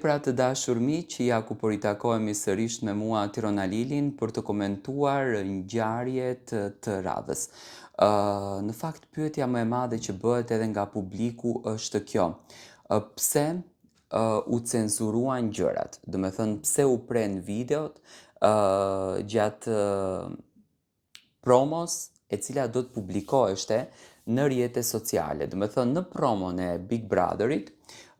Pra të dashur miq, ja ku po ritakojemi sërish me mua Tirona Lilin për të komentuar ngjarjet të radhës. Në fakt pyetja më e madhe që bëhet edhe nga publiku është kjo. Pse u cenzuruan gjërat? Do me thënë pse u pren videot gjatë promos e cila do të publikoheshte në rrjete sociale. Do me thënë në promon e Big Brotherit,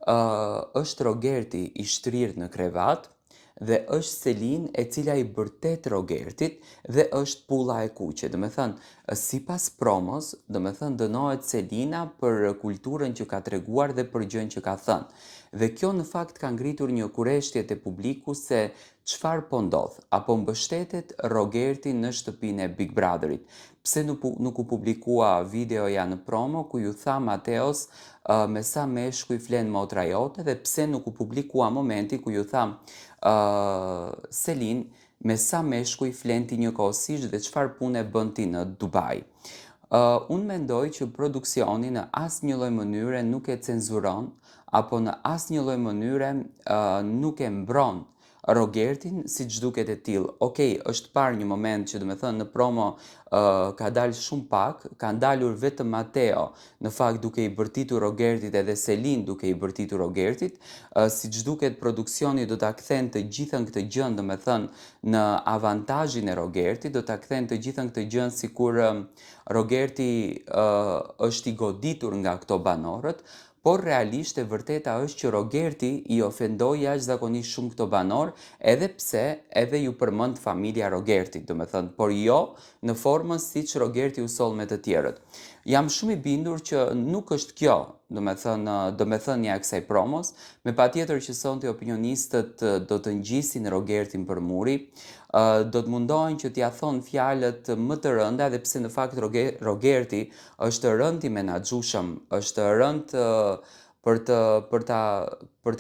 është Rogerti i shtrirë në krevat dhe është Selin e cila i bërtet Rogertit dhe është pulla e kuqe. Do me thënë, sipas promos, do me thënë dënohet Selina për kulturën që ka treguar dhe për gjën që ka thënë. Dhe kjo në fakt ka ngritur një kureshtje te publiku se çfarë po ndodh, apo mbështetet Rogerti në shtëpinë e Big Brotherit. Pse nuk u publikua videoja në promo ku ju tha Mateos me sa meshkuj flen motra jote dhe pse nuk u publikua momenti ku ju tha Selin me sa meshkuj flen ti njëkohësisht dhe çfarë pune bën ti në Dubai. Unë mendoj që produksioni në asnjë lloj mënyre nuk e cenzuron apo në asnjë lloj mënyre nuk e mbron Rogertin si që duket e tillë. Okej, është parë një moment që do me thënë në promo ka dalë shumë pak, ka ndalur vetëm Mateo në fakt duke i bërtitur Rogertit edhe Selin duke i bërtitur Rogertit, si që duket produksioni do ta kthen të gjithën këtë gjën, do me thënë në avantazhin e Rogertit, do ta kthen të gjithën këtë gjën sikur Rogerti është i goditur nga këto banorët, por realisht e vërteta është që Rogerti i ofendoi jashtëzakonisht shumë këto banor, edhe pse edhe ju përmend familja Rogertit, do me thënë, por jo në formën siç Rogerti u soll me të tjerët. Jam shumë i bindur që nuk është kjo, do me thënia e kësaj promos, me patjetër që sonte opinionistët do të ngjisin Rogertin për muri, do të mundohen që t'ia thonë fjalët më të rënda dhe pse në fakt Rogerti është rënd i menaxhueshëm, është rënd për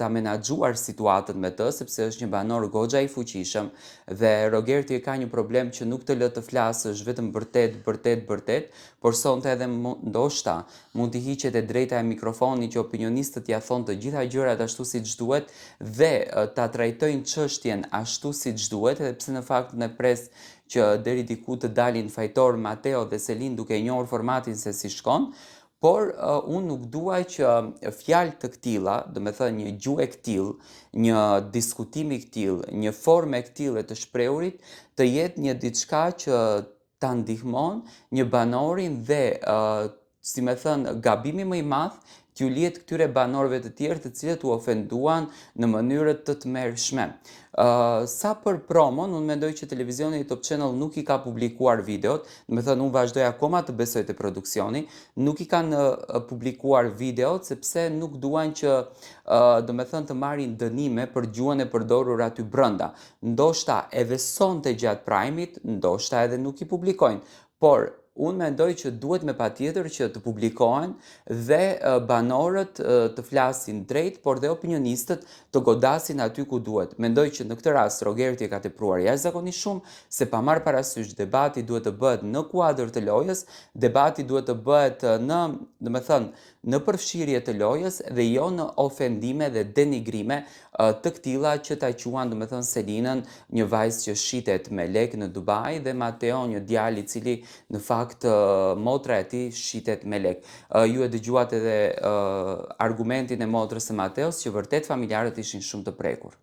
ta menaxhuar situatën me të, sepse është një banor goxha i fuqishëm dhe Rogerti ka një problem që nuk të lë të flasësh vetëm bërtet, por sonte edhe ndoshta mund t'i hiqet e drejta e mikrofonit që opinionistët ja thonë të gjitha gjërat ashtu siç duhet dhe ta trajtojnë çështjen ashtu siç duhet, edhe pse në fakt ne pres që deri diku të dalin fajtor Mateo dhe Selin duke njohur formatin se si shkon, por unë nuk dua që fjalë të këtilla, do me thënë një gjuhë e këtill, një diskutim i këtill, një formë e këtill të shprehurit, të jetë një diçka që ta ndihmon një banorin dhe, si me thënë, gabimi më i madh t'ju lihet këtyre banorëve të tjerë të cilët u ofenduan në mënyrë të tmerrshme. Sa për promon, unë mendoj që televizioni Top Channel nuk i ka publikuar videot, do me thënë unë vazhdoj akoma të besoj te produksioni, nuk i kanë publikuar videot sepse nuk duan që do me thënë të marrin dënime për gjuhën e përdorur aty brenda. Ndoshta edhe sonte gjatë prajmit, ndoshta edhe nuk i publikojnë, por unë mendoj që duhet me patjetër që të publikohen dhe banorët të flasin drejt, por dhe opinionistët të godasin aty ku duhet. Mendoj që në këtë rast Rogerti e ka tepruar jashtëzakonisht shumë, se pa marrë parasysh debati duhet të bëhet në kuadër të lojës, debati duhet të bëhet në përfshirje të lojës dhe jo në ofendime dhe denigrime të këtilla që ta quan Selinën një vajzë që shitet me lek në Dubai dhe Mateo një djalë i cili në fakt motra e tij shitet me lek. Ju e dëgjuat edhe argumentin e motrës së Mateos që vërtet familjarët ishin shumë të prekur.